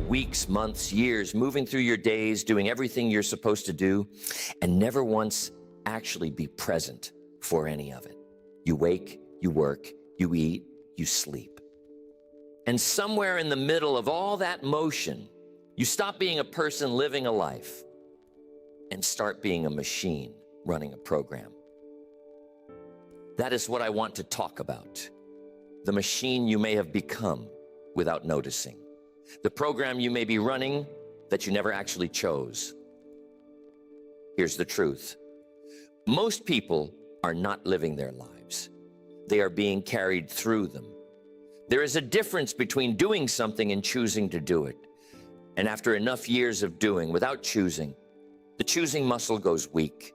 weeks, months, years, moving through your days, doing everything you're supposed to do, and never once actually be present for any of it. You wake, you work, you eat, you sleep. And somewhere in the middle of all that motion, you stop being a person living a life and start being a machine running a program. That is what I want to talk about. The machine you may have become without noticing. The program you may be running that you never actually chose. Here's the truth. Most people are not living their lives. They are being carried through them. There is a difference between doing something and choosing to do it. And after enough years of doing without choosing, the choosing muscle goes weak.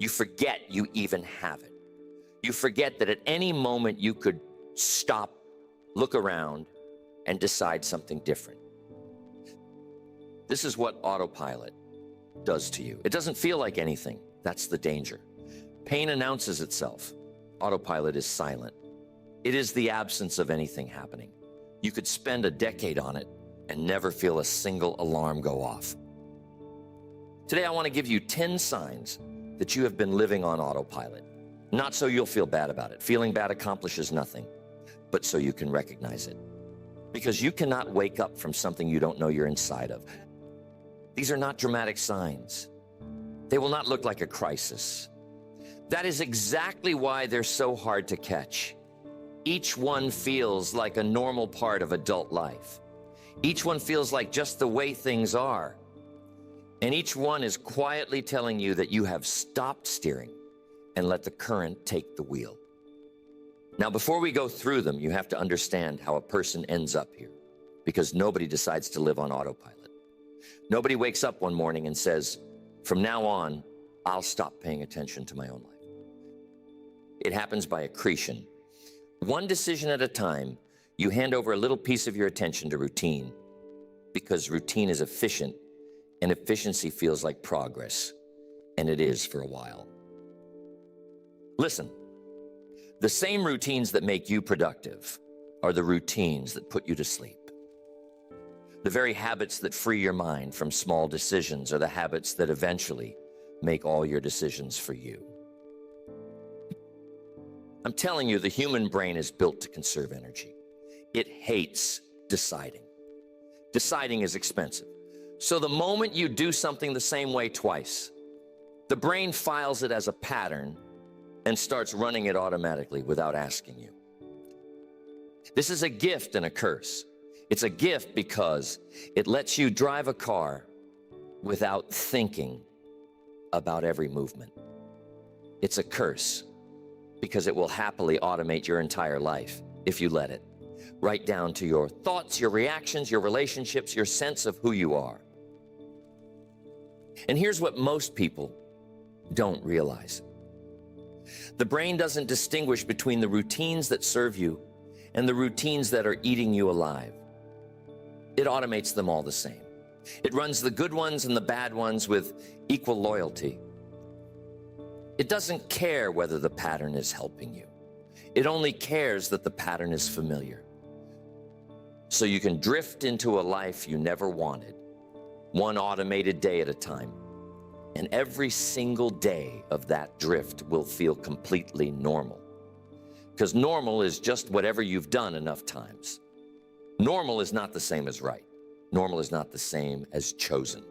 You forget you even have it. You forget that at any moment you could stop, look around, and decide something different. This is what autopilot does to you. It doesn't feel like anything. That's the danger. Pain announces itself. Autopilot is silent. It is the absence of anything happening. You could spend a decade on it and never feel a single alarm go off. Today, I want to give you 10 signs that you have been living on autopilot. Not so you'll feel bad about it. Feeling bad accomplishes nothing, but so you can recognize it. Because you cannot wake up from something you don't know you're inside of. These are not dramatic signs. They will not look like a crisis. That is exactly why they're so hard to catch. Each one feels like a normal part of adult life. Each one feels like just the way things are. And each one is quietly telling you that you have stopped steering and let the current take the wheel. Now, before we go through them, you have to understand how a person ends up here, because nobody decides to live on autopilot. Nobody wakes up one morning and says, from now on, I'll stop paying attention to my own life. It happens by accretion. One decision at a time, you hand over a little piece of your attention to routine, because routine is efficient, and efficiency feels like progress, and it is for a while. Listen, the same routines that make you productive are the routines that put you to sleep. The very habits that free your mind from small decisions are the habits that eventually make all your decisions for you. I'm telling you, the human brain is built to conserve energy. It hates deciding. Deciding is expensive. So the moment you do something the same way twice, the brain files it as a pattern and starts running it automatically without asking you. This is a gift and a curse. It's a gift because it lets you drive a car without thinking about every movement. It's a curse because it will happily automate your entire life if you let it, right down to your thoughts, your reactions, your relationships, your sense of who you are. And here's what most people don't realize. The brain doesn't distinguish between the routines that serve you and the routines that are eating you alive. It automates them all the same. It runs the good ones and the bad ones with equal loyalty. It doesn't care whether the pattern is helping you. It only cares that the pattern is familiar. So you can drift into a life you never wanted, one automated day at a time. And every single day of that drift will feel completely normal. Because normal is just whatever you've done enough times. Normal is not the same as right. Normal is not the same as chosen.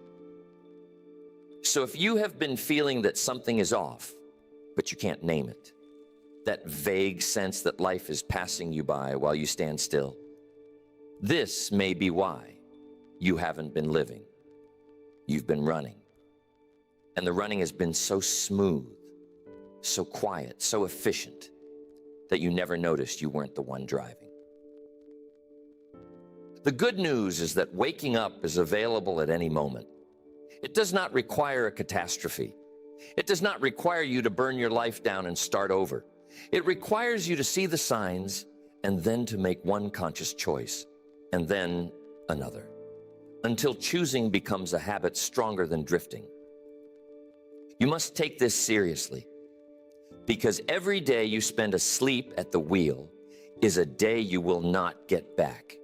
So if you have been feeling that something is off, but you can't name it, that vague sense that life is passing you by while you stand still, this may be why you haven't been living. You've been running. And the running has been so smooth, so quiet, so efficient, that you never noticed you weren't the one driving. The good news is that waking up is available at any moment. It does not require a catastrophe. It does not require you to burn your life down and start over. It requires you to see the signs and then to make one conscious choice, and then another, until choosing becomes a habit stronger than drifting. You must take this seriously, because every day you spend asleep at the wheel is a day you will not get back.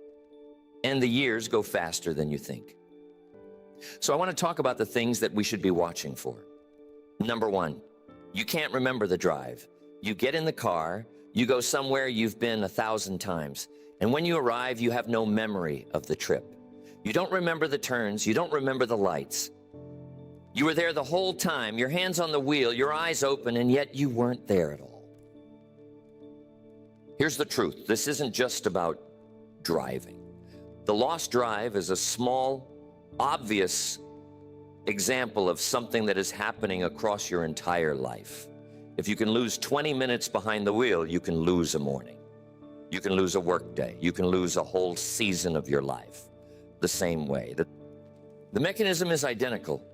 and the years go faster than you think. So I want to talk about the things that we should be watching for. Number one, you can't remember the drive. You get in the car, you go somewhere you've been 1,000 times, and when you arrive, you have no memory of the trip. You don't remember the turns, you don't remember the lights. You were there the whole time, your hands on the wheel, your eyes open, and yet you weren't there at all. Here's the truth. This isn't just about driving. The lost drive is a small, obvious example of something that is happening across your entire life. If you can lose 20 minutes behind the wheel, you can lose a morning. You can lose a work day. You can lose a whole season of your life. The same way. The mechanism is identical.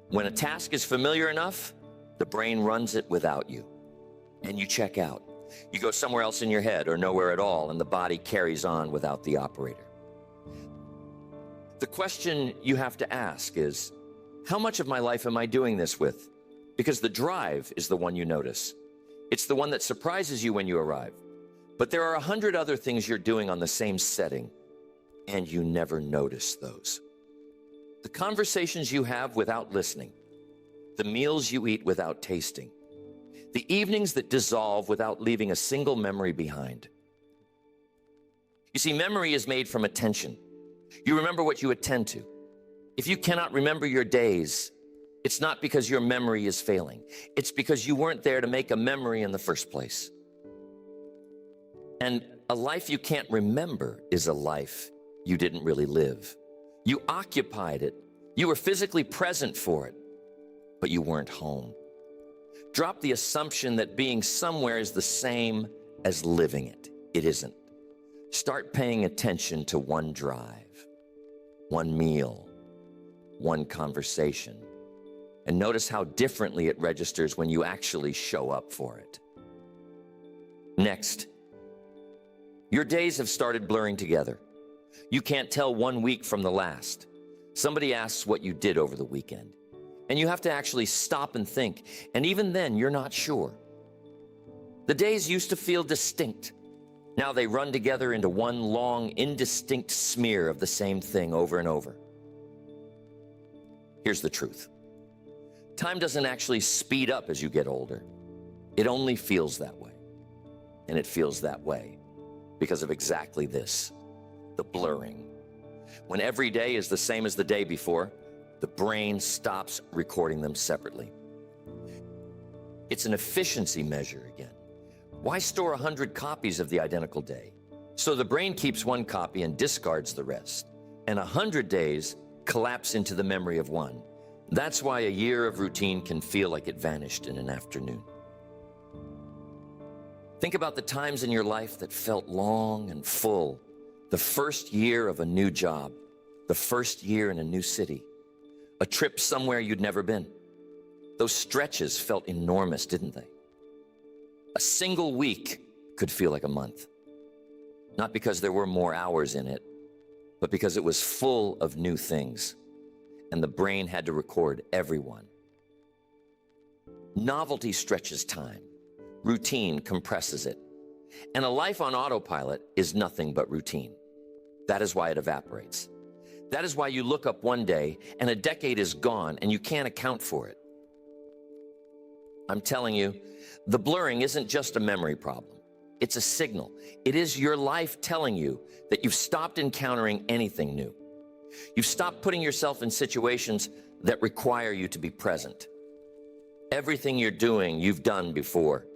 When a task is familiar enough, the brain runs it without you, and you check out. You go somewhere else in your head or nowhere at all, and the body carries on without the operator. The question you have to ask is, how much of my life am I doing this with? Because the drive is the one you notice. It's the one that surprises you when you arrive. But there are 100 other things you're doing on the same setting, and you never notice those. The conversations you have without listening, the meals you eat without tasting, the evenings that dissolve without leaving a single memory behind. You see, memory is made from attention. You remember what you attend to. If you cannot remember your days, it's not because your memory is failing. It's because you weren't there to make a memory in the first place. And a life you can't remember is a life you didn't really live. You occupied it. You were physically present for it, but you weren't home. Drop the assumption that being somewhere is the same as living it. It isn't. Start paying attention to one drive, one meal, one conversation, and notice how differently it registers when you actually show up for it. Next, your days have started blurring together. You can't tell one week from the last. Somebody asks what you did over the weekend, and you have to actually stop and think, and even then, you're not sure. The days used to feel distinct. Now they run together into one long, indistinct smear of the same thing over and over. Here's the truth. Time doesn't actually speed up as you get older. It only feels that way. And it feels that way because of exactly this, the blurring. When every day is the same as the day before, the brain stops recording them separately. It's an efficiency measure again. Why store 100 copies of the identical day? So the brain keeps one copy and discards the rest. And 100 days collapse into the memory of one. That's why a year of routine can feel like it vanished in an afternoon. Think about the times in your life that felt long and full. The first year of a new job, the first year in a new city, a trip somewhere you'd never been. Those stretches felt enormous, didn't they? A single week could feel like a month. Not because there were more hours in it, but because it was full of new things, and the brain had to record every one. Novelty stretches time. Routine compresses it. And a life on autopilot is nothing but routine. That is why it evaporates. That is why you look up one day and a decade is gone and you can't account for it. I'm telling you, the blurring isn't just a memory problem. It's a signal. It is your life telling you that you've stopped encountering anything new. You've stopped putting yourself in situations that require you to be present. Everything you're doing, you've done before.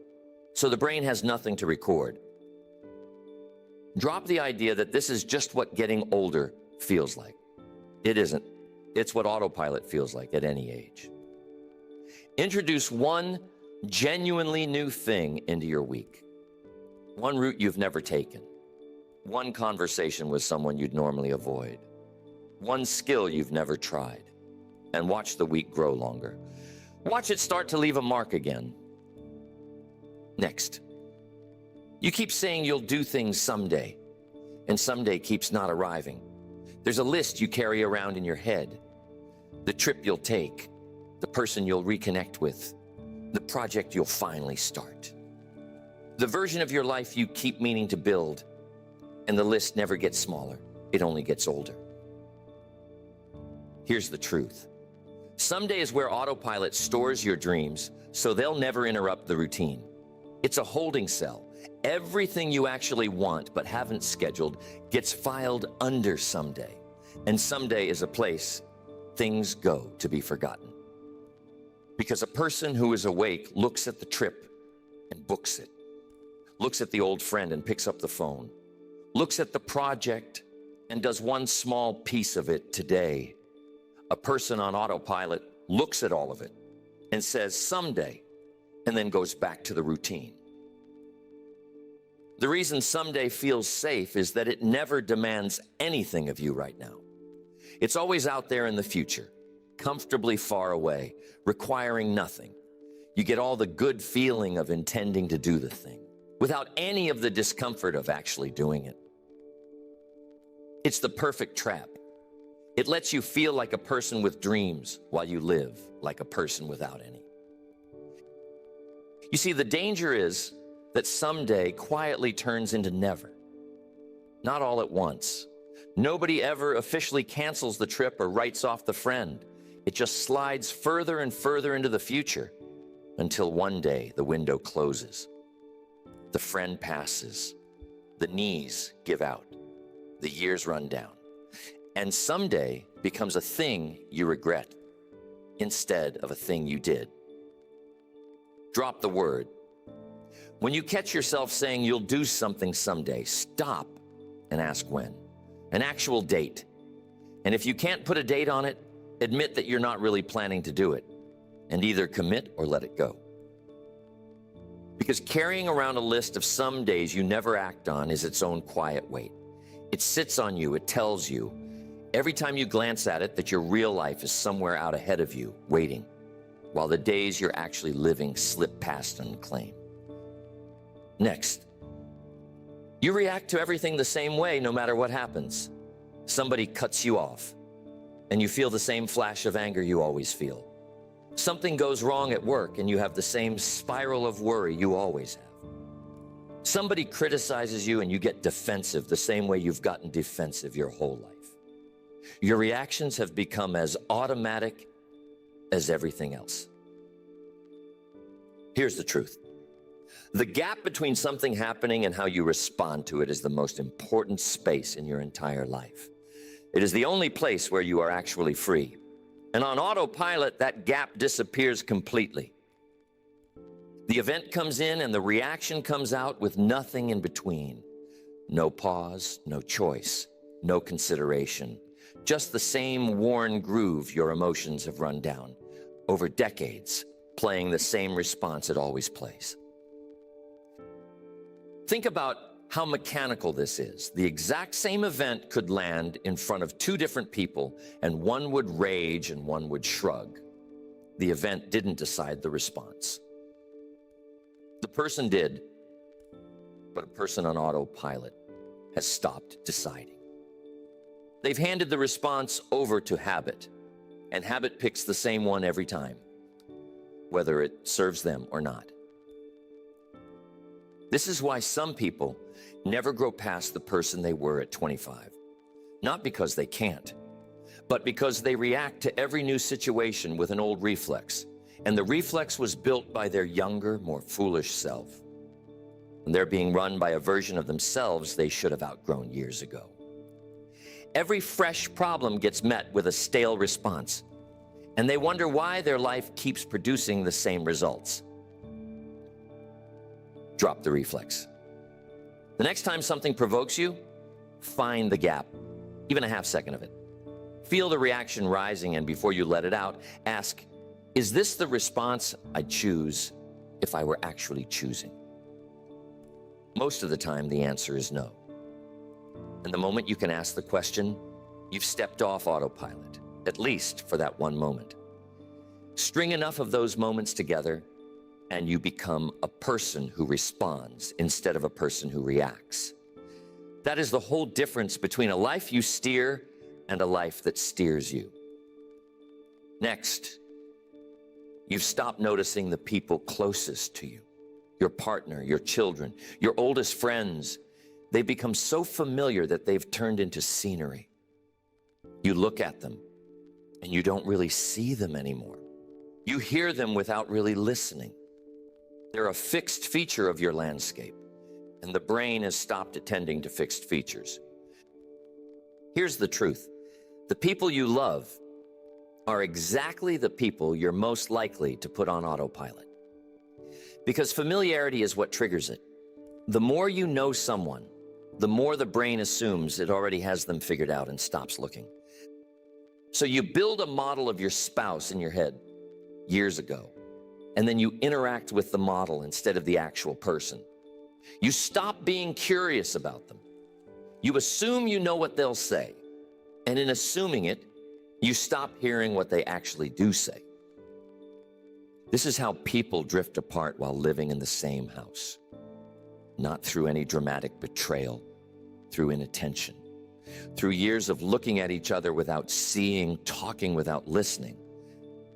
So the brain has nothing to record. Drop the idea that this is just what getting older feels like. It isn't. It's what autopilot feels like at any age. Introduce one genuinely new thing into your week. One route you've never taken. One conversation with someone you'd normally avoid. One skill you've never tried. And watch the week grow longer. Watch it start to leave a mark again. Next, you keep saying you'll do things someday, and someday keeps not arriving. There's a list you carry around in your head. The trip you'll take, the person you'll reconnect with, the project you'll finally start. The version of your life you keep meaning to build, and the list never gets smaller. it only gets older. Here's the truth. Someday is where Autopilot stores your dreams so they'll never interrupt the routine. It's a holding cell. Everything you actually want but haven't scheduled gets filed under someday. And someday is a place things go to be forgotten. Because a person who is awake looks at the trip and books it, looks at the old friend and picks up the phone, looks at the project and does one small piece of it today. A person on autopilot looks at all of it and says someday, and then goes back to the routine. The reason someday feels safe is that it never demands anything of you right now. It's always out there in the future, comfortably far away, requiring nothing. You get all the good feeling of intending to do the thing, without any of the discomfort of actually doing it. It's the perfect trap. It lets you feel like a person with dreams while you live like a person without any. You see, the danger is that someday quietly turns into never. Not all at once. Nobody ever officially cancels the trip or writes off the friend. It just slides further and further into the future until one day the window closes. The friend passes. The knees give out. The years run down. And someday becomes a thing you regret instead of a thing you did. Drop the word. When you catch yourself saying you'll do something someday, stop and ask when. An actual date. And if you can't put a date on it, admit that you're not really planning to do it, and either commit or let it go. Because carrying around a list of some days you never act on is its own quiet weight. It sits on you, it tells you, every time you glance at it, that your real life is somewhere out ahead of you, waiting, while the days you're actually living slip past unclaimed. Next, you react to everything the same way no matter what happens. Somebody cuts you off, and you feel the same flash of anger you always feel. Something goes wrong at work, and you have the same spiral of worry you always have. Somebody criticizes you, and you get defensive the same way you've gotten defensive your whole life. Your reactions have become as automatic as everything else. Here's the truth. The gap between something happening and how you respond to it is the most important space in your entire life. It is the only place where you are actually free. And on autopilot, that gap disappears completely. The event comes in and the reaction comes out with nothing in between. No pause, no choice, no consideration. Just the same worn groove your emotions have run down over decades, playing the same response it always plays. Think about how mechanical this is. The exact same event could land in front of two different people, and one would rage and one would shrug. The event didn't decide the response. The person did, but a person on autopilot has stopped deciding. They've handed the response over to habit, and habit picks the same one every time, whether it serves them or not. This is why some people never grow past the person they were at 25. Not because they can't, but because they react to every new situation with an old reflex. And the reflex was built by their younger, more foolish self. And they're being run by a version of themselves they should have outgrown years ago. Every fresh problem gets met with a stale response, and they wonder why their life keeps producing the same results. Drop the reflex. The next time something provokes you, find the gap, even a half second of it. Feel the reaction rising, and before you let it out, ask, is this the response I'd choose if I were actually choosing? Most of the time, the answer is no. And the moment you can ask the question, you've stepped off autopilot, at least for that one moment. String enough of those moments together, and you become a person who responds instead of a person who reacts. That is the whole difference between a life you steer and a life that steers you. Next, you've stopped noticing the people closest to you, your partner, your children, your oldest friends. They become so familiar that they've turned into scenery. You look at them and you don't really see them anymore. You hear them without really listening. They're a fixed feature of your landscape, and the brain has stopped attending to fixed features. Here's the truth. The people you love are exactly the people you're most likely to put on autopilot. Because familiarity is what triggers it. The more you know someone, the more the brain assumes it already has them figured out and stops looking. So you build a model of your spouse in your head years ago, and then you interact with the model instead of the actual person. You stop being curious about them. You assume you know what they'll say, and in assuming it, you stop hearing what they actually do say. This is how people drift apart while living in the same house. Not through any dramatic betrayal, through inattention, through years of looking at each other without seeing, talking without listening,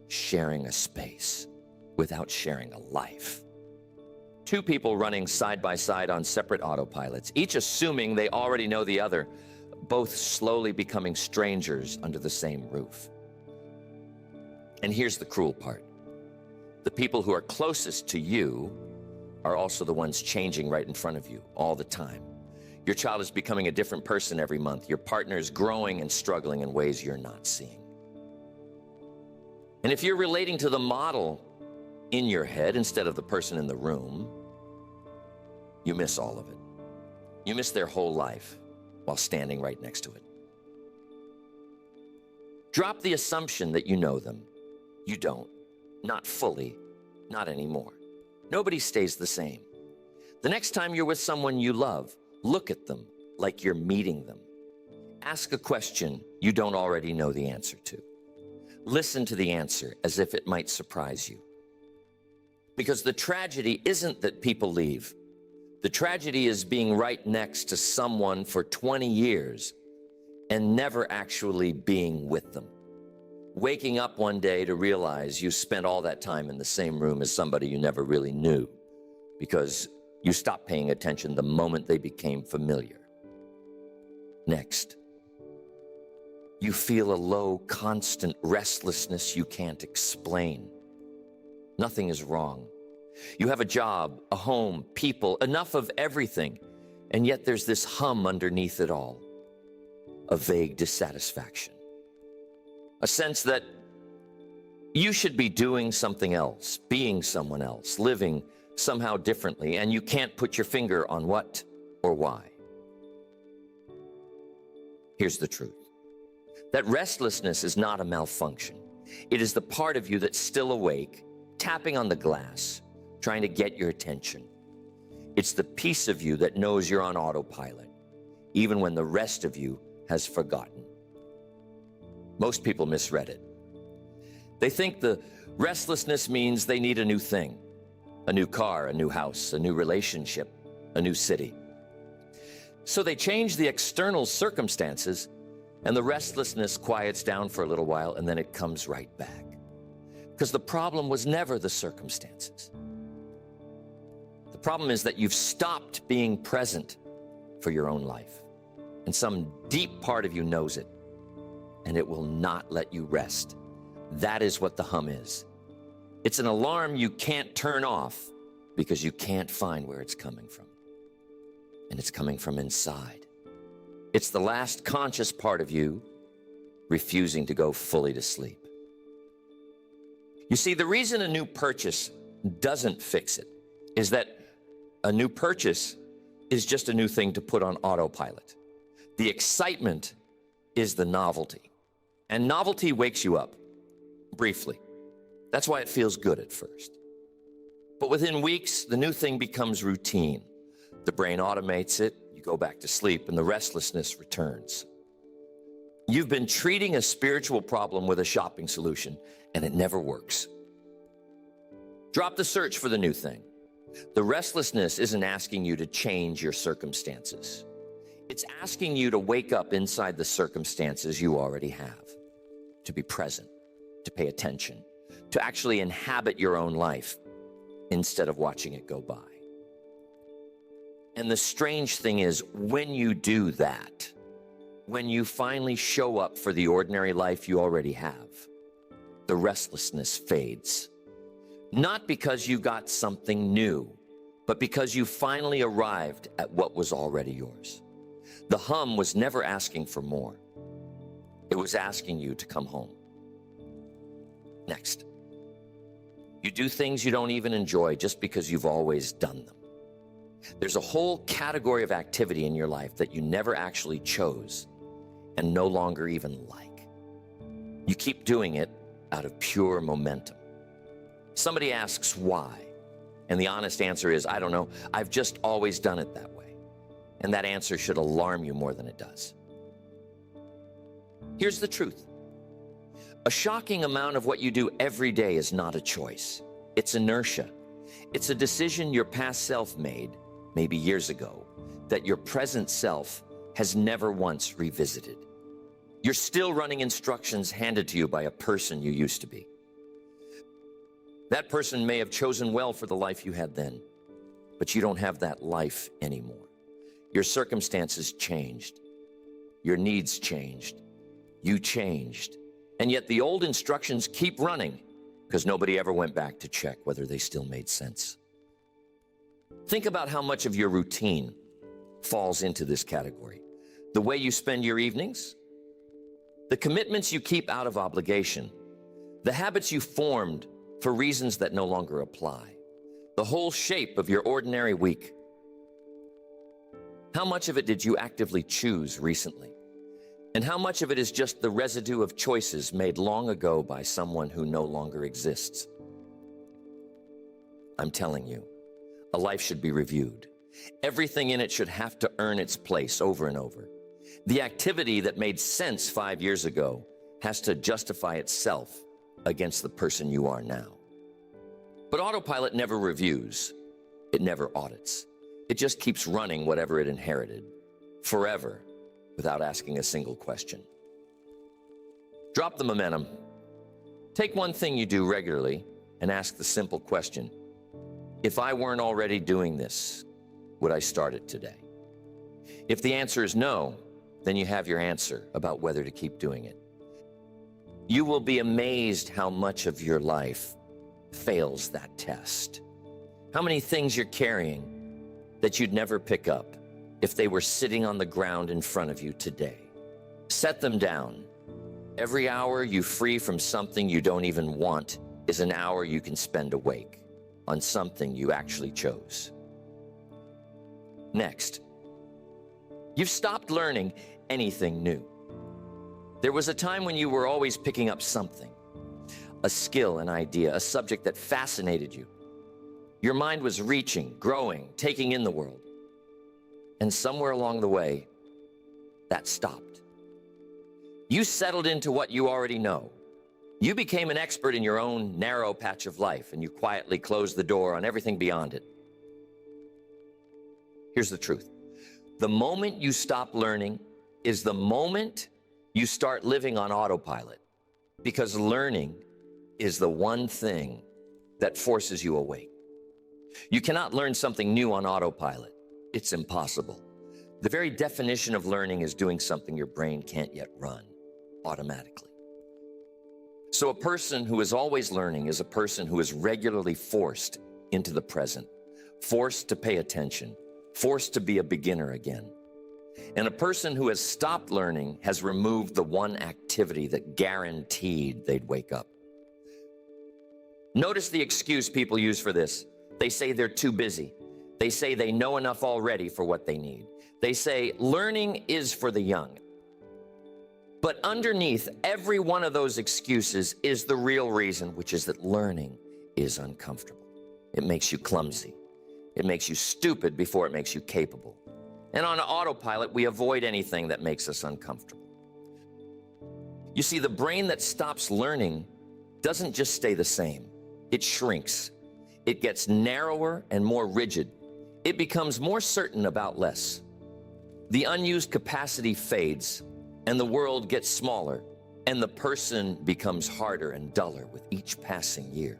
sharing a space without sharing a life. Two people running side by side on separate autopilots, each assuming they already know the other, both slowly becoming strangers under the same roof. And here's the cruel part. The people who are closest to you are also the ones changing right in front of you all the time. Your child is becoming a different person every month. Your partner is growing and struggling in ways you're not seeing. And if you're relating to the model in your head instead of the person in the room, you miss all of it. You miss their whole life while standing right next to it. Drop the assumption that you know them. You don't. Not fully. Not anymore. Nobody stays the same. The next time you're with someone you love, look at them like you're meeting them. Ask a question you don't already know the answer to. Listen to the answer as if it might surprise you. Because the tragedy isn't that people leave. The tragedy is being right next to someone for 20 years and never actually being with them. Waking up one day to realize you spent all that time in the same room as somebody you never really knew because you stopped paying attention the moment they became familiar. Next, you feel a low, constant restlessness you can't explain. Nothing is wrong. You have a job, a home, people, enough of everything, and yet there's this hum underneath it all, a vague dissatisfaction. A sense that you should be doing something else, being someone else, living somehow differently, and you can't put your finger on what or why. Here's the truth. That restlessness is not a malfunction. It is the part of you that's still awake, tapping on the glass, trying to get your attention. It's the piece of you that knows you're on autopilot, even when the rest of you has forgotten. Most people misread it. They think the restlessness means they need a new thing, a new car, a new house, a new relationship, a new city. So they change the external circumstances, and the restlessness quiets down for a little while, and then it comes right back. Because the problem was never the circumstances. The problem is that you've stopped being present for your own life, and some deep part of you knows it, and it will not let you rest. That is what the hum is. It's an alarm you can't turn off because you can't find where it's coming from. And it's coming from inside. It's the last conscious part of you refusing to go fully to sleep. You see, the reason a new purchase doesn't fix it is that a new purchase is just a new thing to put on autopilot. The excitement is the novelty. And novelty wakes you up, briefly. That's why it feels good at first. But within weeks, the new thing becomes routine. The brain automates it, you go back to sleep, and the restlessness returns. You've been treating a spiritual problem with a shopping solution, and it never works. Drop the search for the new thing. The restlessness isn't asking you to change your circumstances. It's asking you to wake up inside the circumstances you already have, to be present, to pay attention, to actually inhabit your own life instead of watching it go by. And the strange thing is, when you do that, when you finally show up for the ordinary life you already have, the restlessness fades. Not because you got something new, but because you finally arrived at what was already yours. The hum was never asking for more. It was asking you to come home. Next. You do things you don't even enjoy just because you've always done them. There's a whole category of activity in your life that you never actually chose and no longer even like. You keep doing it out of pure momentum. Somebody asks why, and the honest answer is, I don't know, I've just always done it that way. And that answer should alarm you more than it does. Here's the truth. A shocking amount of what you do every day is not a choice. It's inertia. It's a decision your past self made, maybe years ago, that your present self has never once revisited. You're still running instructions handed to you by a person you used to be. That person may have chosen well for the life you had then, but you don't have that life anymore. Your circumstances changed. Your needs changed. You changed. And yet the old instructions keep running because nobody ever went back to check whether they still made sense. Think about how much of your routine falls into this category. The way you spend your evenings, the commitments you keep out of obligation, the habits you formed for reasons that no longer apply, the whole shape of your ordinary week. How much of it did you actively choose recently? And how much of it is just the residue of choices made long ago by someone who no longer exists? I'm telling you, a life should be reviewed. Everything in it should have to earn its place over and over. The activity that made sense 5 years ago has to justify itself against the person you are now. But Autopilot never reviews. It never audits. It just keeps running whatever it inherited, forever, without asking a single question. Drop the momentum. Take one thing you do regularly and ask the simple question, if I weren't already doing this, would I start it today? If the answer is no, then you have your answer about whether to keep doing it. You will be amazed how much of your life fails that test. How many things you're carrying that you'd never pick up if they were sitting on the ground in front of you today. Set them down. Every hour you free from something you don't even want is an hour you can spend awake on something you actually chose. Next, you've stopped learning anything new. There was a time when you were always picking up something, a skill, an idea, a subject that fascinated you. Your mind was reaching, growing, taking in the world. And somewhere along the way, that stopped. You settled into what you already know. You became an expert in your own narrow patch of life, and you quietly closed the door on everything beyond it. Here's the truth. The moment you stop learning is the moment you start living on autopilot, because learning is the one thing that forces you awake. You cannot learn something new on autopilot. It's impossible. The very definition of learning is doing something your brain can't yet run automatically. So a person who is always learning is a person who is regularly forced into the present, forced to pay attention, forced to be a beginner again. And a person who has stopped learning has removed the one activity that guaranteed they'd wake up. Notice the excuse people use for this. They say they're too busy. They say they know enough already for what they need. They say learning is for the young. But underneath every one of those excuses is the real reason, which is that learning is uncomfortable. It makes you clumsy. It makes you stupid before it makes you capable. And on autopilot, we avoid anything that makes us uncomfortable. You see, the brain that stops learning doesn't just stay the same. It shrinks. It gets narrower and more rigid. It becomes more certain about less. The unused capacity fades, and the world gets smaller, and the person becomes harder and duller with each passing year.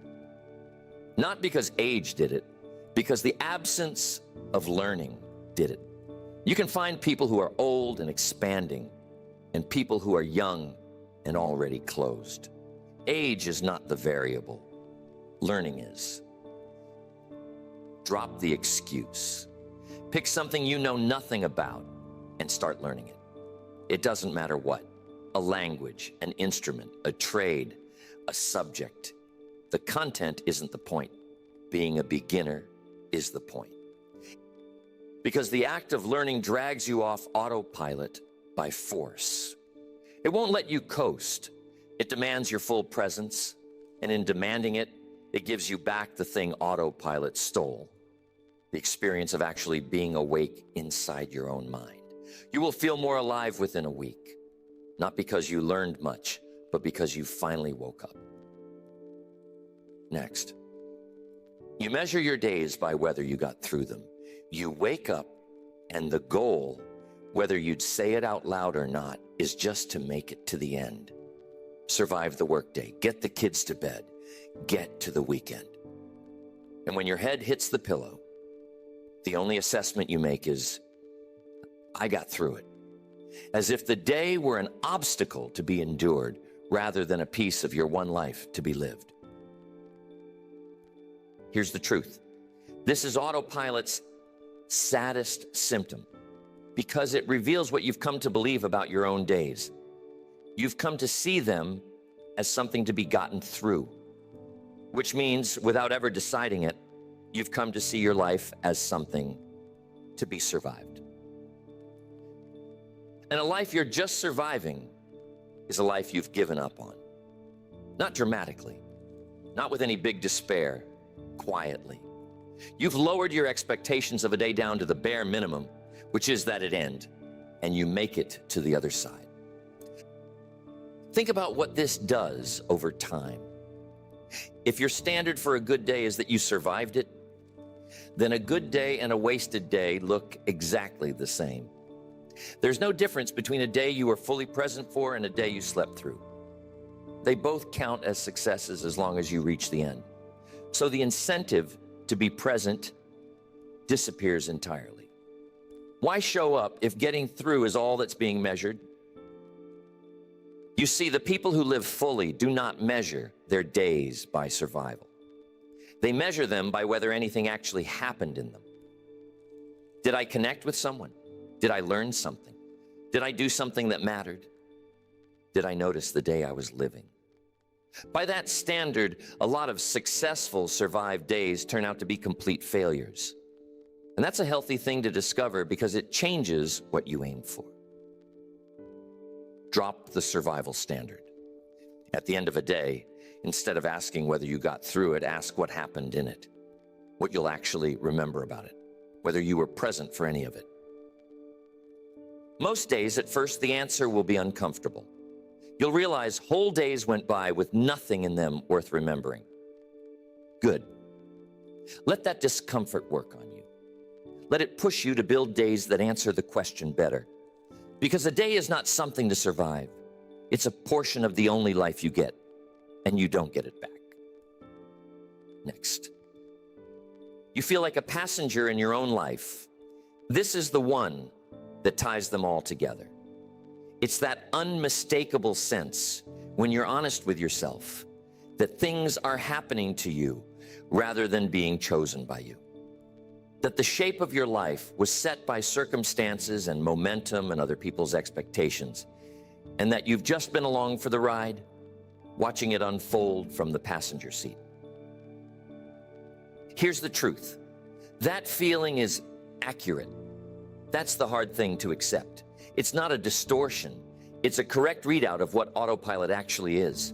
Not because age did it, because the absence of learning did it. You can find people who are old and expanding, and people who are young and already closed. Age is not the variable. Learning is. Drop the excuse. Pick something you know nothing about and start learning it. It doesn't matter what. A language, an instrument, a trade, a subject. The content isn't the point. Being a beginner is the point. Because the act of learning drags you off autopilot by force. It won't let you coast. It demands your full presence, and in demanding it, it gives you back the thing autopilot stole, the experience of actually being awake inside your own mind. You will feel more alive within a week, not because you learned much, but because you finally woke up. Next, you measure your days by whether you got through them. You wake up, and the goal, whether you'd say it out loud or not, is just to make it to the end. Survive the workday, get the kids to bed, get to the weekend. And when your head hits the pillow, the only assessment you make is, I got through it. As if the day were an obstacle to be endured rather than a piece of your one life to be lived. Here's the truth. This is autopilot's saddest symptom because it reveals what you've come to believe about your own days. You've come to see them as something to be gotten through, which means, without ever deciding it, you've come to see your life as something to be survived. And a life you're just surviving is a life you've given up on. Not dramatically, not with any big despair, quietly. You've lowered your expectations of a day down to the bare minimum, which is that it end, and you make it to the other side. Think about what this does over time. If your standard for a good day is that you survived it, then a good day and a wasted day look exactly the same. There's no difference between a day you were fully present for and a day you slept through. They both count as successes as long as you reach the end. So the incentive to be present disappears entirely. Why show up if getting through is all that's being measured? You see, the people who live fully do not measure their days by survival. They measure them by whether anything actually happened in them. Did I connect with someone? Did I learn something? Did I do something that mattered? Did I notice the day I was living? By that standard, a lot of successful survived days turn out to be complete failures. And that's a healthy thing to discover because it changes what you aim for. Drop the survival standard. At the end of a day, instead of asking whether you got through it, ask what happened in it, what you'll actually remember about it, whether you were present for any of it. Most days, at first, the answer will be uncomfortable. You'll realize whole days went by with nothing in them worth remembering. Good. Let that discomfort work on you. Let it push you to build days that answer the question better. Because a day is not something to survive. It's a portion of the only life you get, and you don't get it back. Next. You feel like a passenger in your own life. This is the one that ties them all together. It's that unmistakable sense, when you're honest with yourself, that things are happening to you rather than being chosen by you. That the shape of your life was set by circumstances and momentum and other people's expectations, and that you've just been along for the ride, watching it unfold from the passenger seat. Here's the truth. That feeling is accurate. That's the hard thing to accept. It's not a distortion. It's a correct readout of what autopilot actually is.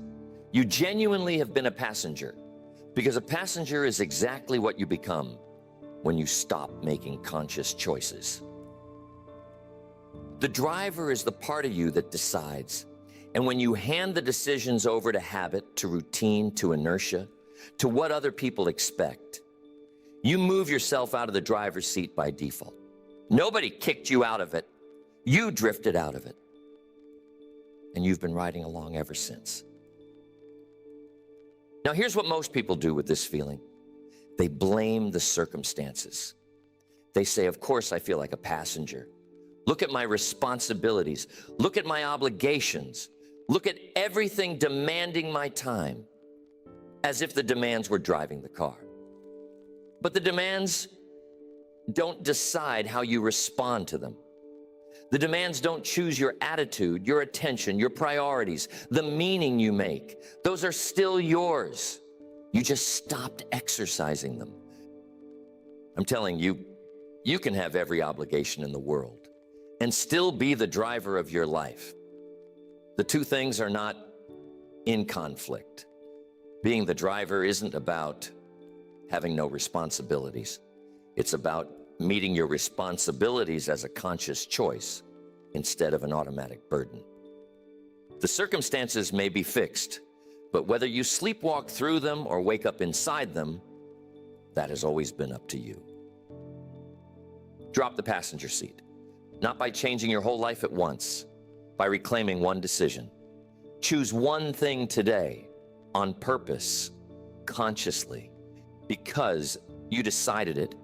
You genuinely have been a passenger, because a passenger is exactly what you become when you stop making conscious choices. The driver is the part of you that decides. And when you hand the decisions over to habit, to routine, to inertia, to what other people expect, you move yourself out of the driver's seat by default. Nobody kicked you out of it. You drifted out of it. And you've been riding along ever since. Now, here's what most people do with this feeling. They blame the circumstances. They say, of course I feel like a passenger. Look at my responsibilities. Look at my obligations. Look at everything demanding my time, as if the demands were driving the car. But the demands don't decide how you respond to them. The demands don't choose your attitude, your attention, your priorities, the meaning you make. Those are still yours. You just stopped exercising them. I'm telling you, you can have every obligation in the world and still be the driver of your life. The two things are not in conflict. Being the driver isn't about having no responsibilities. It's about meeting your responsibilities as a conscious choice instead of an automatic burden. The circumstances may be fixed, but whether you sleepwalk through them or wake up inside them, that has always been up to you. Drop the passenger seat, not by changing your whole life at once, by reclaiming one decision. Choose one thing today on purpose, consciously, because you decided it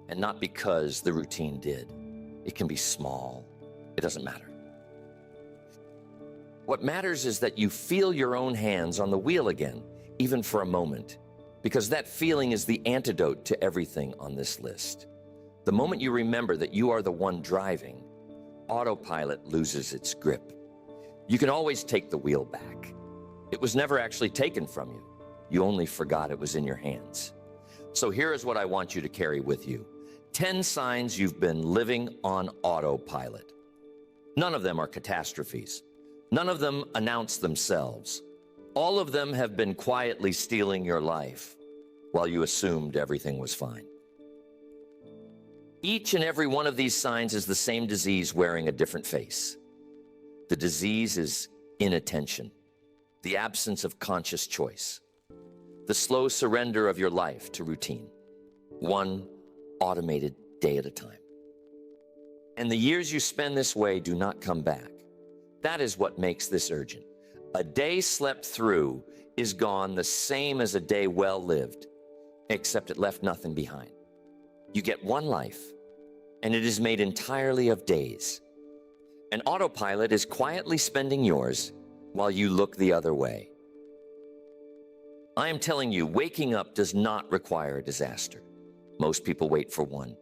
and not because the routine did. It can be small. It doesn't matter. What matters is that you feel your own hands on the wheel again, even for a moment, because that feeling is the antidote to everything on this list. The moment you remember that you are the one driving, autopilot loses its grip. You can always take the wheel back. It was never actually taken from you. You only forgot it was in your hands. So here is what I want you to carry with you. 10 signs you've been living on autopilot. None of them are catastrophes. None of them announce themselves. All of them have been quietly stealing your life while you assumed everything was fine. Each and every one of these signs is the same disease wearing a different face. The disease is inattention, the absence of conscious choice, the slow surrender of your life to routine, one automated day at a time. And the years you spend this way do not come back. That is what makes this urgent. A day slept through is gone the same as a day well lived, except it left nothing behind. You get one life, and it is made entirely of days. An autopilot is quietly spending yours while you look the other way. I am telling you, waking up does not require a disaster. Most people wait for one.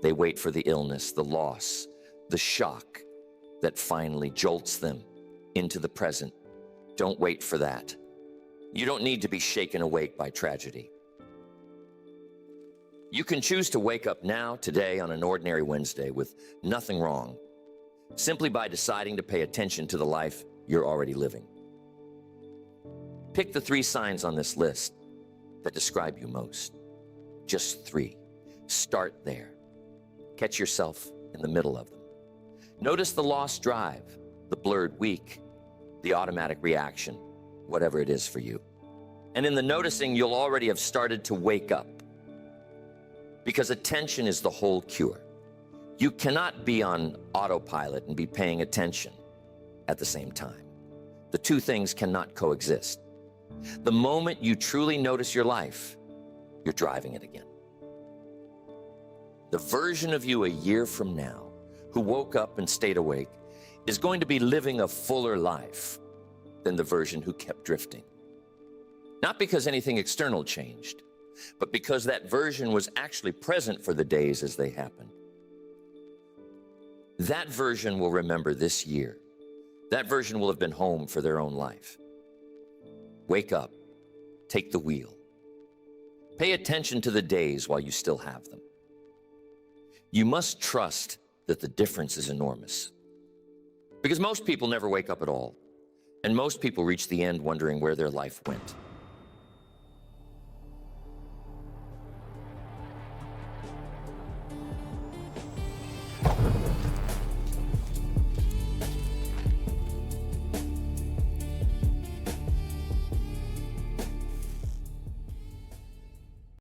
They wait for the illness, the loss, the shock that finally jolts them into the present. Don't wait for that. You don't need to be shaken awake by tragedy. You can choose to wake up now, today, on an ordinary Wednesday with nothing wrong, simply by deciding to pay attention to the life you're already living. Pick the 3 signs on this list that describe you most. Just 3. Start there. Catch yourself in the middle of them. Notice the lost drive, the blurred week, the automatic reaction, whatever it is for you. And in the noticing, you'll already have started to wake up, because attention is the whole cure. You cannot be on autopilot and be paying attention at the same time. The two things cannot coexist. The moment you truly notice your life, you're driving it again. The version of you a year from now who woke up and stayed awake is going to be living a fuller life than the version who kept drifting. Not because anything external changed, but because that version was actually present for the days as they happened. That version will remember this year. That version will have been home for their own life. Wake up, take the wheel. Pay attention to the days while you still have them. You must trust that the difference is enormous. Because most people never wake up at all, and most people reach the end wondering where their life went.